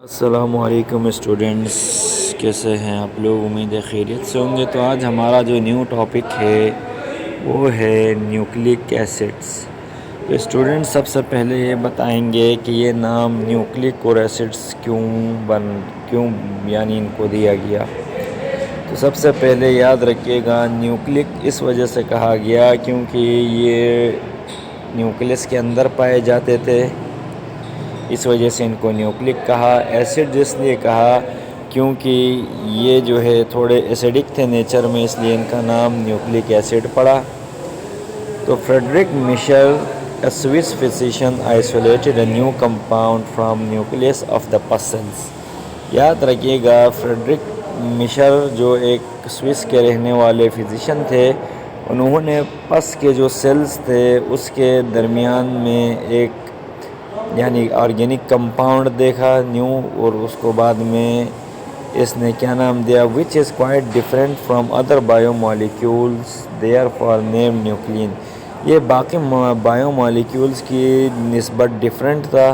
अस्सलामुअलैकुम स्टूडेंट्स, कैसे हैं आप लोग? उम्मीद है खैरियत से होंगे। तो आज हमारा जो न्यू टॉपिक है वो है न्यूक्लिक एसिड्स। तो स्टूडेंट्स सबसे पहले ये बताएंगे कि ये नाम न्यूक्लिक और एसिड्स क्यों यानी इनको दिया गया। तो सबसे पहले याद रखिएगा, न्यूक्लिक इस वजह से कहा गया क्योंकि ये न्यूक्लियस के अंदर पाए जाते थे, इस वजह से इनको न्यूक्लिक कहा। एसिड इसलिए कहा क्योंकि ये जो है थोड़े एसिडिक थे नेचर में, इसलिए इनका नाम न्यूक्लिक एसिड पड़ा। तो Friedrich Miescher, a Swiss physician, isolated a new compound from nucleus of the pus cells। याद रखिएगा, फ्रेडरिक मिशेल जो एक स्विस के रहने वाले फिजिशियन थे, उन्होंने पस के जो सेल्स थे उसके दरमियान में एक यानी ऑर्गेनिक कंपाउंड देखा न्यू, और उसको बाद में इसने क्या नाम दिया, which is quite different from other biomolecules therefore name nuclein. ये बाकी बायोमोलिक्यूल्स की निस्बत डिफरेंट था,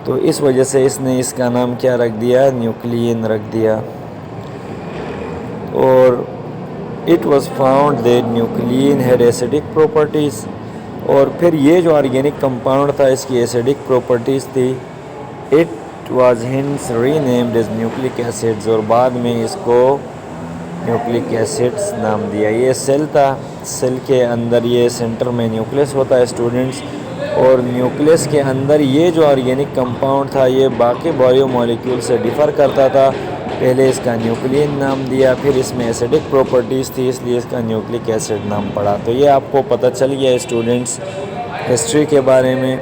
तो इस वजह से इसने इसका नाम क्या रख दिया, न्यूक्लियन रख दिया। और it was found that nuclein had acidic properties. और फिर ये जो ऑर्गेनिक कंपाउंड था इसकी एसिडिक प्रॉपर्टीज़ थी। It was hence renamed as nucleic acids, और बाद में इसको न्यूक्लिक एसिड्स नाम दिया। ये सेल था, सेल के अंदर ये सेंटर में न्यूक्लियस होता है स्टूडेंट्स, और न्यूक्लियस के अंदर ये जो ऑर्गेनिक कंपाउंड था ये बाकी बायोमोलिक्यूल से डिफ़र करता था। पहले इसका न्यूक्लियन नाम दिया, फिर इसमें एसिडिक प्रॉपर्टीज़ थी, इसलिए इसका न्यूक्लिक एसिड नाम पड़ा। तो ये आपको पता चल गया स्टूडेंट्स हिस्ट्री के बारे में।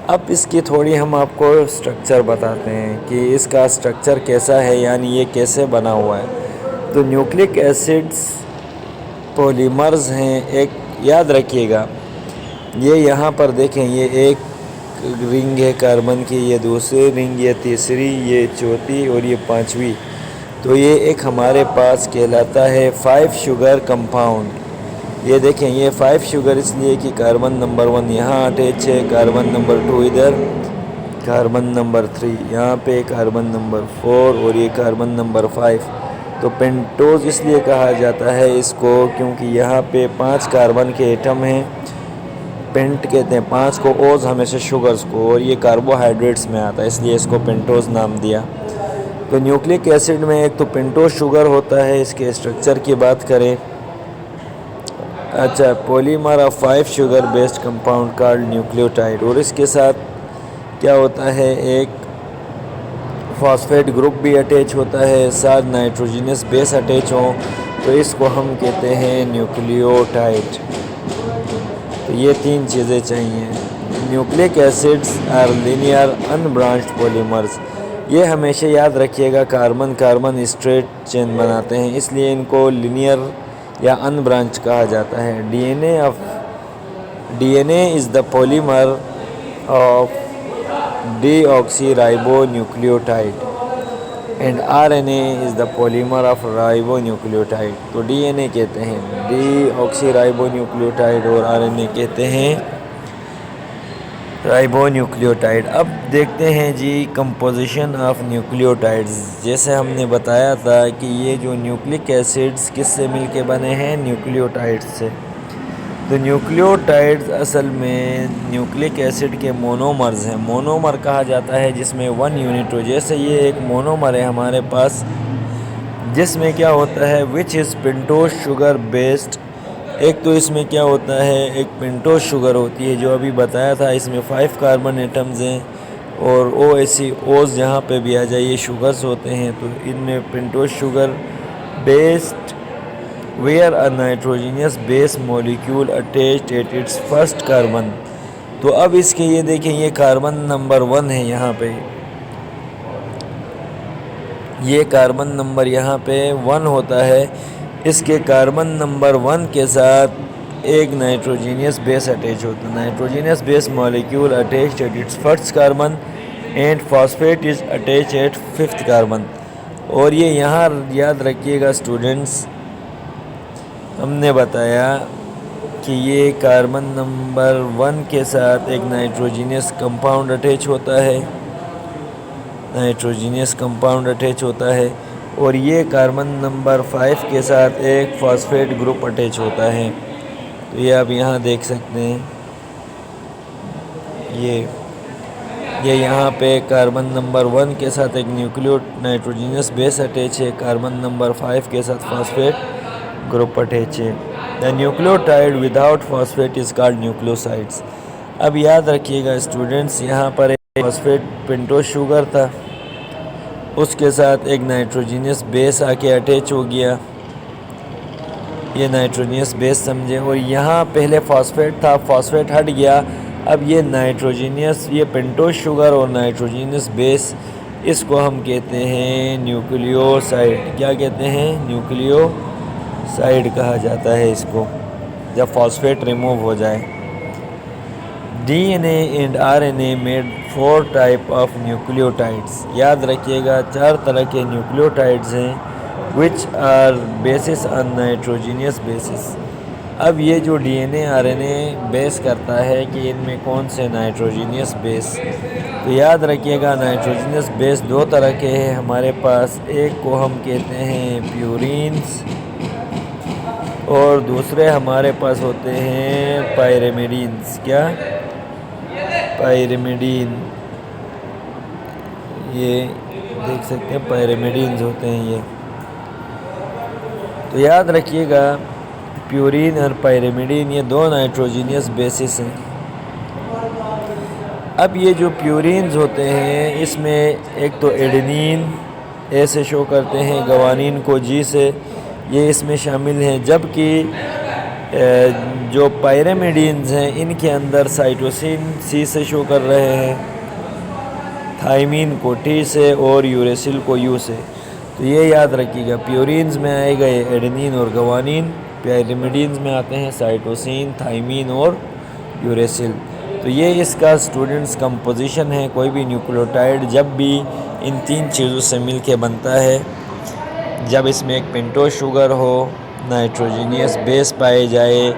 अब इसकी थोड़ी हम आपको स्ट्रक्चर बताते हैं कि इसका स्ट्रक्चर कैसा है, यानी ये कैसे बना हुआ है। तो न्यूक्लिक एसिड्स पॉलीमर्स हैं। एक याद रखिएगा, ये यहाँ पर देखें, ये एक रिंग है कार्बन की, ये दूसरी रिंग, ये तीसरी, ये चौथी और ये पांचवी। तो ये एक हमारे पास कहलाता है 5 शुगर कंपाउंड। ये देखें, ये 5 शुगर इसलिए कि कार्बन नंबर 1 यहाँ अटैच है, कार्बन नंबर 2 इधर, कार्बन नंबर 3 यहाँ पे, कार्बन नंबर 4 और ये कार्बन नंबर 5। तो पेंटोज इसलिए कहा जाता है इसको क्योंकि यहाँ पे 5 कार्बन के एटम हैं। पेंट कहते हैं 5 को, ओज हमेशा शुगर्स को, और ये कार्बोहाइड्रेट्स में आता है, इसलिए इसको पेंटोज नाम दिया। तो न्यूक्लिक एसिड में एक तो पेंटोज शुगर होता है। इसके स्ट्रक्चर की बात करें, अच्छा, polymer of 5 sugar based compound called nucleotide. और इसके साथ क्या होता है, एक फॉस्फेट ग्रुप भी अटैच होता है, साथ नाइट्रोजनस बेस अटैच हो, तो इसको हम कहते हैं न्यूक्लियोटाइड। तो ये 3 चीज़ें चाहिए। Nucleic acids are linear unbranched polymers. ये हमेशा याद रखिएगा, कार्बन कार्बन स्ट्रेट चेन बनाते हैं, इसलिए इनको लीनियर या अनब्रांच कहा जाता है। DNA is the polymer of deoxyribonucleotide and RNA is the polymer of ribonucleotide. तो डीएनए कहते हैं डीऑक्सीराइबोन्यूक्लियोटाइड और आरएनए कहते हैं राइबोन्यूक्लियोटाइड। अब देखते हैं जी कंपोजिशन ऑफ न्यूक्लियोटाइड्स। जैसे हमने बताया था कि ये जो न्यूक्लिक एसिड्स किससे मिलके बने हैं, न्यूक्लियोटाइड्स से। तो न्यूक्लियोटाइड्स असल में न्यूक्लिक एसिड के मोनोमर्स हैं। मोनोमर कहा जाता है जिसमें 1 यूनिट हो। जैसे ये एक मोनोमर है हमारे पास, जिसमें क्या होता है, which is pentose sugar based. एक तो इसमें क्या होता है, एक पेंटोज शुगर होती है जो अभी बताया था, इसमें 5 कार्बन एटम्स हैं, और ओ ऐसी ओज यहाँ पे भी आ जाइए, शुगर्स होते हैं। तो इनमें pentose sugar based where a nitrogenous base molecule attached at its first carbon. तो अब इसके ये देखें, ये कार्बन नंबर 1 है यहाँ पे, ये कार्बन नंबर यहाँ पे 1 होता है। इसके कार्बन नंबर 1 के साथ एक नाइट्रोजनियस बेस अटैच होता है। Nitrogenous base molecule attached at its first carbon and phosphate is attached eight 5th carbon. और ये यहाँ याद रखिएगा स्टूडेंट्स, हमने बताया कि ये कार्बन नंबर 1 के साथ एक नाइट्रोजनियस कंपाउंड अटैच होता है, नाइट्रोजीनियस कंपाउंड अटैच होता है और ये कार्बन नंबर 5 के साथ एक फॉस्फेट ग्रुप अटैच होता है। तो ये आप यहाँ देख सकते हैं, ये यहाँ पे कार्बन नंबर 1 के साथ एक न्यूक्लियो नाइट्रोजीनियस बेस अटैच है, कार्बन नंबर 5 के साथ फॉस्फेट ग्रुप अटैच है। The nucleotide without phosphate is called nucleosides. अब याद रखिएगा स्टूडेंट्स, यहाँ पर एक फॉस्फेट पेंटोज शुगर था, उसके साथ एक नाइट्रोजीनियस बेस आके अटैच हो गया, ये नाइट्रोजीनियस बेस समझे, और यहाँ पहले फॉस्फेट था, फॉस्फेट हट गया, अब ये नाइट्रोजीनियस, ये पेंटोज शुगर और नाइट्रोजीनियस बेस, इसको हम कहते हैं न्यूक्लियोसाइड। क्या कहते हैं? न्यूक्लियोसाइड कहा जाता है इसको, जब फॉस्फेट रिमूव हो जाए। DNA and RNA made 4 type of nucleotides. याद रखिएगा 4 तरह के न्यूक्लियोटाइड्स हैं, which are bases on nitrogenous bases. अब ये जो DNA RNA बेस करता है कि इनमें कौन से नाइट्रोजीनियस बेस, तो याद रखिएगा नाइट्रोजीनियस बेस 2 तरह के हैं हमारे पास, एक को हम कहते हैं प्यूरिन्स और दूसरे हमारे पास होते हैं पायरिमिडीन्स। क्या? पायरिमिडीन, ये देख सकते हैं पायरिमिडीन्स होते हैं ये। तो याद रखिएगा प्यूरिन और पायरिमिडीन ये 2 नाइट्रोजीनियस बेसिस हैं। अब ये जो प्यूरिन्स होते हैं इसमें एक तो एडेनिन ए से शो करते हैं, गवानीन को जी से, ये इसमें शामिल हैं, जबकि जो पायरिमिडीन्स हैं इनके अंदर साइटोसिन सी से शो कर रहे हैं, थाइमीन को टी से और यूरेसिल को यू से। तो ये याद रखिएगा, प्यूरिन्स में आएगा ये एडेनिन और गवानीन, पायरिमिडीन्स में आते हैं साइटोसिन, थाइमीन और यूरेसिल। तो ये इसका स्टूडेंट्स कंपोजिशन है। कोई भी न्यूक्लियोटाइड जब भी इन 3 चीज़ों से मिलके बनता है, जब इसमें एक पेंटोज शुगर हो, नाइट्रोजीनियस बेस पाए जाए,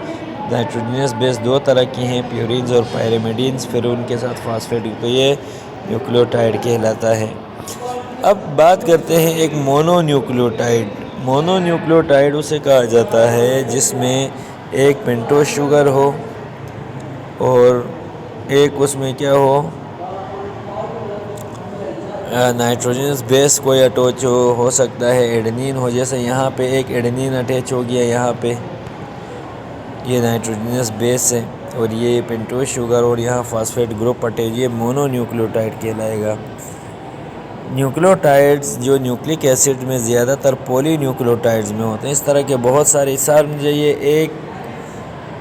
नाइट्रोजीनियस बेस 2 तरह की हैं, प्यूरिन्स और पायरिमिडीन्स, फिर उनके साथ फॉस्फेट, तो ये न्यूक्लियोटाइड कहलाता है। अब बात करते हैं एक मोनोन्यूक्लियोटाइड। मोनोन्यूक्लियोटाइड उसे कहा जाता है जिसमें एक पेंटोज शुगर हो और एक उसमें क्या हो, नाइट्रोजनस बेस कोई अटैच हो सकता है, एडेनिन हो, जैसे यहाँ पे एक एडेनिन अटैच हो गया, यहाँ पे ये नाइट्रोजनस बेस है और ये पेंटोज शुगर और यहाँ फॉस्फेट ग्रुप अटैच, ये मोनोन्यूक्लियोटाइड कहलाएगा। न्यूक्लियोटाइड्स जो न्यूक्लिक एसिड में ज़्यादातर पॉलीन्यूक्लियोटाइड्स में होते हैं, इस तरह के बहुत सारे, समझे ये एक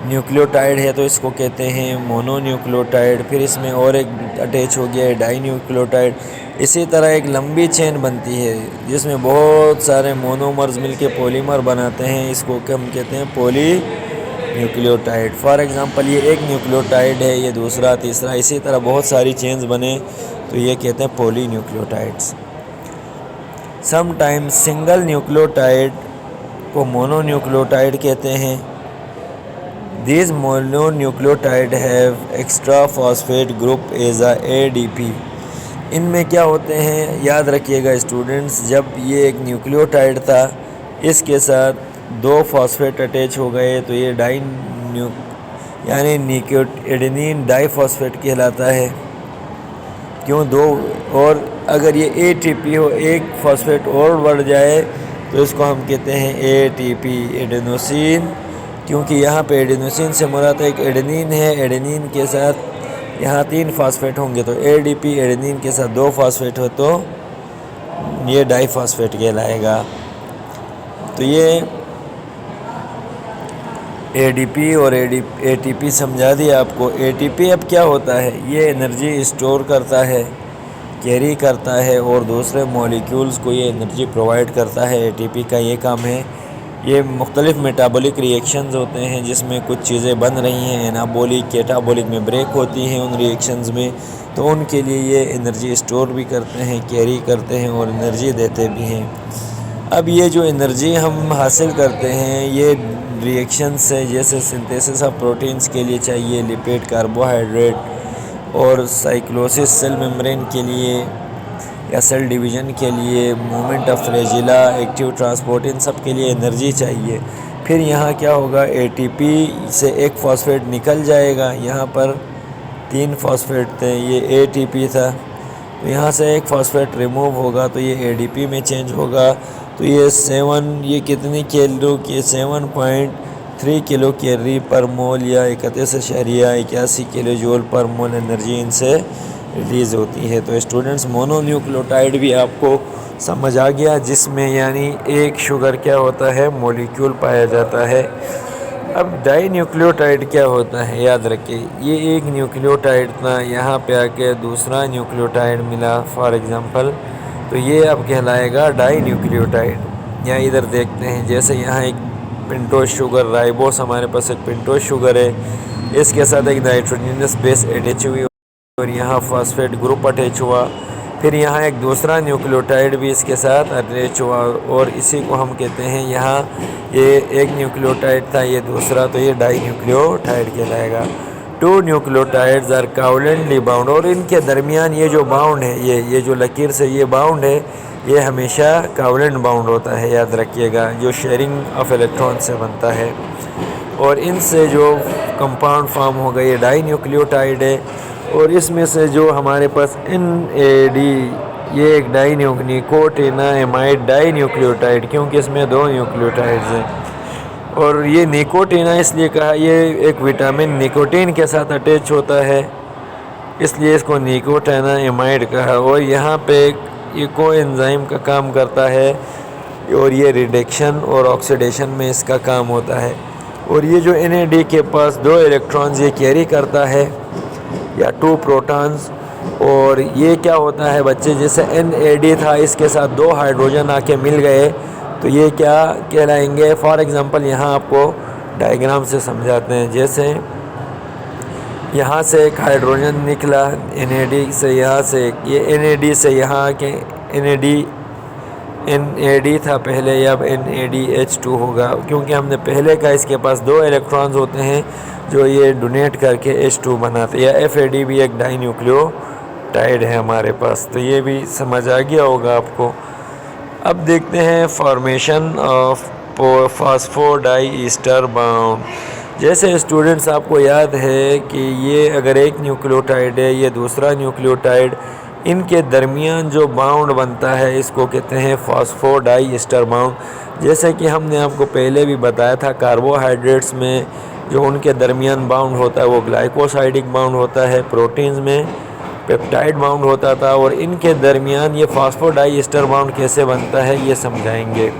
न्यूक्लियोटाइड है तो इसको कहते हैं मोनोन्यूक्लियोटाइड, फिर इसमें और एक अटैच हो गया है डाईन्यूक्लियोटाइड। इसी तरह एक लंबी चेन बनती है जिसमें बहुत सारे मोनोमर्स मिलके पॉलीमर बनाते हैं, इसको हम कहते हैं पॉलीन्यूक्लियोटाइड। फॉर एग्जांपल ये एक न्यूक्लियोटाइड है, ये दूसरा, तीसरा, इसी तरह बहुत सारी चेन्स बने तो ये कहते हैं पॉलीन्यूक्लियोटाइड्स। समटाइम्स सिंगल न्यूक्लियोटाइड को मोनोन्यूक्लियोटाइड कहते हैं। These mononucleotide have extra phosphate group as a ADP। इनमें क्या होते हैं याद रखिएगा स्टूडेंट्स, जब ये एक न्यूक्लियोटाइड था इसके साथ 2 फॉस्फेट अटैच हो गए तो ये यानी एडेनिन डाईफॉस्फेट कहलाता है। क्यों 2, और अगर ये ATP हो, एक फॉस्फेट और बढ़ जाए तो इसको हम कहते हैं ATP, एडेनोसिन, क्योंकि यहाँ पे एडेनोसिन से मुराद एक एडेनिन है, एडेनिन के साथ यहाँ 3 फॉस्फेट होंगे तो ADP, एडेनिन के साथ 2 फॉस्फेट हो तो ये डाईफॉस्फेट कहलाएगा। तो ये ADP और ATP समझा दिया आपको। ATP अब क्या होता है, ये एनर्जी स्टोर करता है, कैरी करता है और दूसरे मॉलिक्यूल्स को ये एनर्जी प्रोवाइड करता है। ATP का ये काम है। ये मुख्तलिफ़ मेटाबॉलिक रिएक्शंस होते हैं जिसमें कुछ चीज़ें बन रही हैं, एनाबॉलिक, कैटाबॉलिक में ब्रेक होती हैं उन रिएक्शंस में, तो उनके लिए ये एनर्जी स्टोर भी करते हैं, कैरी करते हैं और एनर्जी देते भी हैं। अब ये जो एनर्जी हम हासिल करते हैं ये रिएक्शन से, जैसे सिंथेसिस ऑफ प्रोटीन्स के लिए चाहिए लिपिड, कार्बोहाइड्रेट और साइक्लोसिस सेल मेम्ब्रेन के लिए या सेल डिवीज़न के लिए, movement of flagella, active transport, इन सब के लिए एनर्जी चाहिए। फिर यहाँ क्या होगा, एटीपी से एक फॉस्फेट निकल जाएगा। यहाँ पर 3 फॉस्फेट थे, ये एटीपी था, तो यहाँ से एक फॉस्फेट रिमूव होगा तो ये एडीपी में चेंज होगा। तो ये कितनी कैलोरी की 7.3 किलो कैलोरी पर मोल या 31.81 किलो जूल पर मोल एनर्जी इनसे रिलीज़ होती है। तो स्टूडेंट्स, मोनोन्यूक्लियोटाइड भी आपको समझ आ गया, जिसमें यानी एक शुगर क्या होता है, मॉलिक्यूल पाया जाता है। अब डाई न्यूक्लियोटाइड क्या होता है, याद रखिए, ये एक न्यूक्लियोटाइड था, यहाँ पे आके दूसरा न्यूक्लियोटाइड मिला फॉर एग्ज़ाम्पल, तो ये अब कहलाएगा डाई न्यूक्लियोटाइड। या इधर देखते हैं, जैसे यहाँ एक पेंटोज शुगर, राइबोस हमारे पास एक पेंटोज शुगर है, इसके साथ एक नाइट्रोजनस बेस अटैच हुई और यहाँ फॉस्फेट ग्रुप अटैच हुआ। फिर यहाँ एक दूसरा न्यूक्लियोटाइड भी इसके साथ अटैच हुआ और इसी को हम कहते हैं, यहाँ ये एक न्यूक्लियोटाइड था, ये दूसरा, तो ये डाई न्यूक्लियोटाइड कहलाएगा। 2 न्यूक्लियोटाइड्स आर कोवलेंटली बाउंड, और इनके दरमियान ये जो बाउंड है, ये जो लकीर से ये बाउंड है, ये हमेशा कोवलेंट बाउंड होता है, याद रखिएगा, जो शेयरिंग ऑफ इलेक्ट्रॉन से बनता है। और इनसे जो कंपाउंड फॉर्म होगा ये डाई न्यूक्लियोटाइड है। और इसमें से जो हमारे पास NAD, ये एक डाई निकोटीनामाइड डाई न्यूक्लियोटाइड, क्योंकि इसमें 2 न्यूक्लियोटाइड्स हैं। और ये निकोटीना इसलिए कहा, ये एक विटामिन निकोटीन के साथ अटैच होता है, इसलिए इसको निकोटीनामाइड कहा। और यहाँ पे ये कोएंजाइम का काम करता है और ये रिडक्शन और ऑक्सीडेशन में इसका काम होता है। और ये जो NAD के पास 2 इलेक्ट्रॉन्स ये कैरी करता है या 2 प्रोटॉन्स, और ये क्या होता है बच्चे, जैसे NAD था, इसके साथ 2 हाइड्रोजन आके मिल गए, तो ये क्या कहलाएंगे। फॉर एग्ज़ाम्पल यहाँ आपको डायग्राम से समझाते हैं, जैसे यहाँ से एक हाइड्रोजन निकला NAD से, यहाँ से ये NAD से यहाँ के NAD था पहले, अब NADH2 होगा, क्योंकि हमने पहले का इसके पास 2 इलेक्ट्रॉन्स होते हैं जो ये डोनेट करके H2 बनाते हैं। या FAD भी एक डाई न्यूक्लियोटाइड है हमारे पास, तो ये भी समझ आ गया होगा आपको। अब देखते हैं फॉर्मेशन ऑफ फॉस्फोडाइईस्टर बाउंड। जैसे स्टूडेंट्स, आपको याद है कि ये अगर एक न्यूक्लियोटाइड है, ये दूसरा न्यूक्लियोटाइड, इनके दरमियान जो बाउंड बनता है इसको कहते हैं फॉस्फोडाइईस्टर बाउंड। जैसे कि हमने आपको पहले भी बताया था, कार्बोहाइड्रेट्स में जो उनके दरमियान बाउंड होता है वो ग्लाइकोसाइडिक बाउंड होता है, प्रोटीन्स में पेप्टाइड बाउंड होता था, और इनके दरमियान ये फॉस्फोडाइईस्टर बाउंड कैसे बनता है ये समझाएंगे।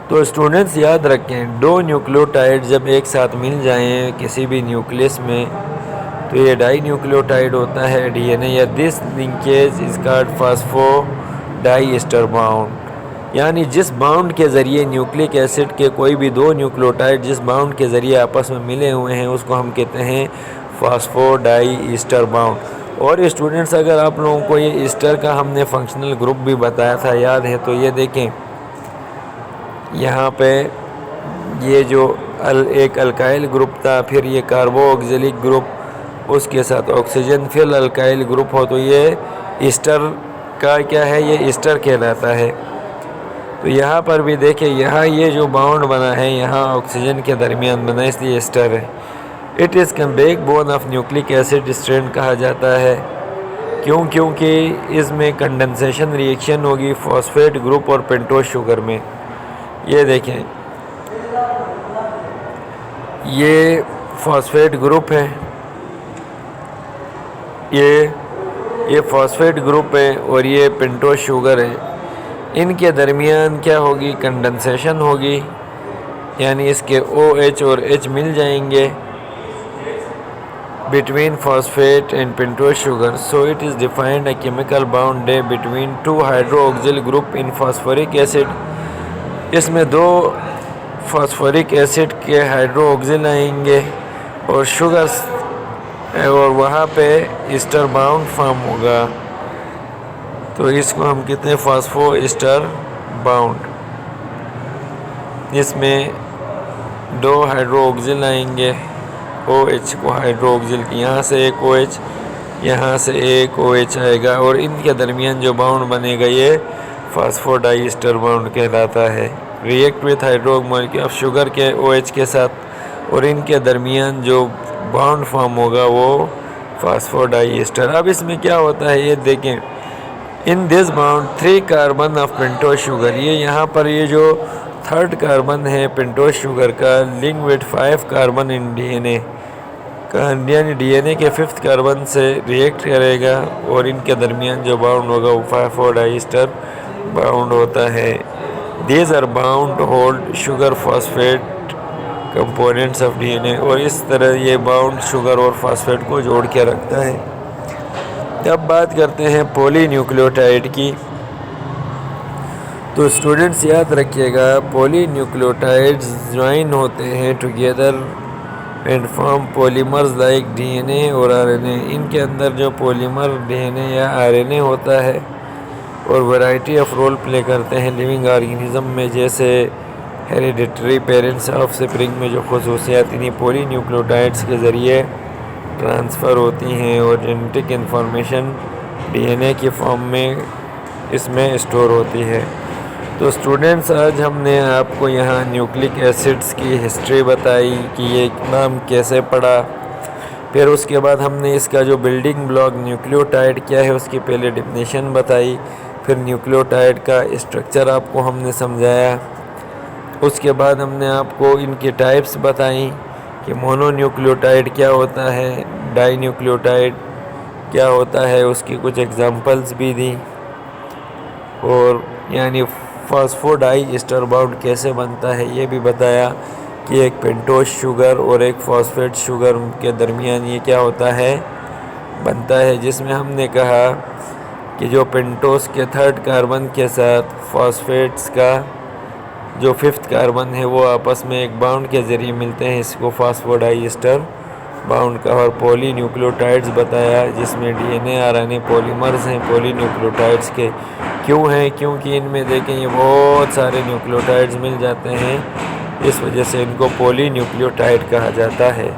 तो स्टूडेंट्स याद रखें, 2 न्यूक्लियोटाइड जब एक साथ मिल जाएं किसी भी न्यूक्लियस में, तो ये डाई न्यूक्लियोटाइड होता है DNA, या this linkage is called phosphodiester bond. यानी जिस बाउंड के ज़रिए न्यूक्लिक एसिड के कोई भी 2 न्यूक्लियोटाइड जिस बाउंड के ज़रिए आपस में मिले हुए हैं उसको हम कहते हैं फॉस्फोडाइईस्टर बाउंड। और स्टूडेंट्स, अगर आप लोगों को ये ईस्टर का हमने फंक्शनल ग्रुप भी बताया था, याद है, तो ये देखें, यहाँ पे ये जो एक अल्काइल ग्रुप था, फिर ये कार्बोक्सिलिक ग्रुप, उसके साथ ऑक्सीजन, फिर अल्काइल ग्रुप हो, तो ये ईस्टर का क्या है, ये ईस्टर कहलाता है। तो यहाँ पर भी देखिए, यहाँ ये जो बाउंड बना है यहाँ ऑक्सीजन के दरमियान बना, इसलिए ईस्टर है। It is backbone of nucleic acid strand कहा जाता है, क्योंकि इसमें कंडेंसेशन रिएक्शन होगी फॉस्फेट ग्रुप और पेंटोज शुगर में। ये देखें, ये फॉस्फेट ग्रुप है, ये फॉस्फेट ग्रुप है और ये पेंटोज शुगर है। इनके दरमियान क्या होगी, कंडेंसेशन होगी, यानी इसके OH और H मिल जाएंगे between phosphate and pentose sugar. So it is defined a chemical bond between 2 hydroxyl group in phosphoric acid. इसमें 2 फॉस्फोरिक एसिड के हाइड्रोक्सिल आएंगे और शुगर्स, और वहाँ पे ईस्टर बाउंड फॉर्म होगा, तो इसको हम कहते हैं फॉस्फोईस्टर बाउंड। इसमें 2 हाइड्रोक्सिल आएंगे, OH को हाइड्रोक्सिल की, यहाँ से एक OH यहाँ से एक OH आएगा और इनके दरमियान जो बाउंड बनेगा ये फास्फोडाइस्टर बाउंड कहलाता है। React with hydrochloric molecule of sugar के OH के साथ और इनके दरमियान जो बाउंड फॉर्म होगा वो फास्फोडाइस्टर। अब इसमें क्या होता है ये देखें, in this bound 3 carbon of pentose sugar, ये यहाँ पर ये जो 3rd कार्बन है पेंटोज शुगर का link with 5 carbon in DNA का, यानी DNA के 5th कार्बन से रिएक्ट करेगा और इनके दरमियान जो बाउंड होगा वो फास्फोडाइस्टर बाउंड होता है। These are bound hold sugar phosphate components of DNA, और इस तरह ये बाउंड शुगर और फास्फेट को जोड़ के रखता है। अब बात करते हैं पॉलीन्यूक्लियोटाइड की। तो स्टूडेंट्स याद रखिएगा, पॉलीन्यूक्लियोटाइड्स ज्वाइन होते हैं together and form polymers like DNA और RNA। इनके अंदर जो पॉलीमर DNA या RNA होता है और वैरायटी ऑफ रोल प्ले करते हैं लिविंग ऑर्गेनिज्म में, जैसे हेरिडिटरी पेरेंट्स ऑफ स्प्रिंग में जो खसूसियात इन्हीं पॉलीन्यूक्लियोटाइड्स के ज़रिए ट्रांसफ़र होती हैं और जेनेटिक इंफॉर्मेशन DNA की फॉर्म में इसमें स्टोर होती है। तो स्टूडेंट्स आज हमने आपको यहाँ न्यूक्लिक एसिड्स की हिस्ट्री बताई कि ये नाम कैसे पड़ा, फिर उसके बाद हमने इसका जो बिल्डिंग ब्लॉक न्यूक्लियोटाइड क्या है उसकी पहले डेफिनेशन बताई, फिर न्यूक्लियोटाइड का स्ट्रक्चर आपको हमने समझाया। उसके बाद हमने आपको इनकी टाइप्स बताई कि मोनोन्यूक्लियोटाइड क्या होता है, डाई न्यूक्लियोटाइड क्या होता है, उसकी कुछ एग्जांपल्स भी दी, और यानी फास्फोडाइस्टर बाउंड कैसे बनता है ये भी बताया कि एक पेंटोज शुगर और एक फॉस्फेट शुगर के दरमियान ये क्या होता है, बनता है, जिसमें हमने कहा कि जो पेंटोज के 3rd कार्बन के साथ फॉस्फेट्स का जो 5th कार्बन है वो आपस में एक बाउंड के ज़रिए मिलते हैं, इसको फास्फोडाइस्टर बाउंड का। और पॉलीन्यूक्लियोटाइड्स बताया जिसमें DNA RNA पॉलीमर्स हैं पॉलीन्यूक्लियोटाइड्स के। क्यों हैं? क्योंकि इनमें देखें ये बहुत सारे न्यूक्लियोटाइड्स मिल जाते हैं, इस वजह से इनको पॉलीन्यूक्लियोटाइड कहा जाता है।